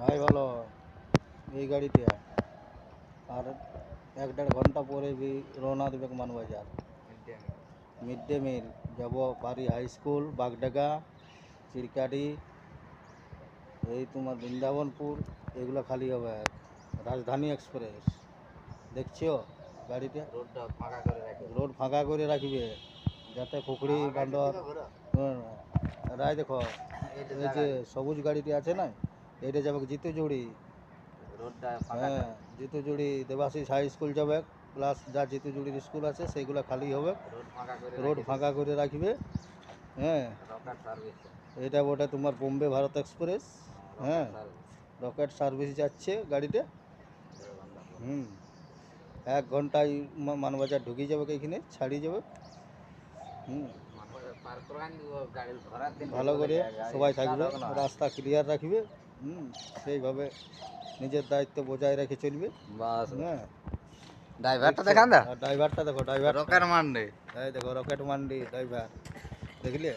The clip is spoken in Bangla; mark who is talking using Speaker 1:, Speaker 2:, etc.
Speaker 1: ভাই ভালো এই গাড়িতে আর 1-1.5 ঘন্টা পরে রওনা দেবে মানবাজার মিড ডে মিল যাব বাড়ি হাই স্কুল বাগডাঙ্গা চিরকাটি এই তোমার বৃন্দাবনপুর এগুলো খালি হবে রাজধানী এক্সপ্রেস দেখছো গাড়িটা রোড ফাঁকা করে রাখবে যাতে খুকড়ি বান্দর রায় দেখো এই যে সবুজ গাড়িটি আছে না এইটা যাবে জিতুজুড়ি হ্যাঁ জিতুজুড়ি দেবাশিস হাই স্কুল যাবে প্লাস যা জিতুজুড়ির স্কুল আছে সেইগুলো খালি হবে রোড ফাঁকা করে রাখবে হ্যাঁ এটা ওটা তোমার বোম্বে ভারত এক্সপ্রেস হ্যাঁ রকেট সার্ভিস যাচ্ছে গাড়িতে 1 ঘন্টায় মানবাজার ঢুকিয়ে যাবে এইখানে ছাড়িয়ে যাবে ভালো করে সবাই থাকবে রাস্তা ক্লিয়ার রাখবে সেইভাবে নিজের দায়িত্ব বজায় রেখে চলবে হ্যাঁ
Speaker 2: ড্রাইভারটা দেখান দা
Speaker 1: ড্রাইভারটা দেখো ড্রাইভার
Speaker 2: রকেট মান্ডি
Speaker 1: এই দেখো রকেট মান্ডি ড্রাইভার দেখলে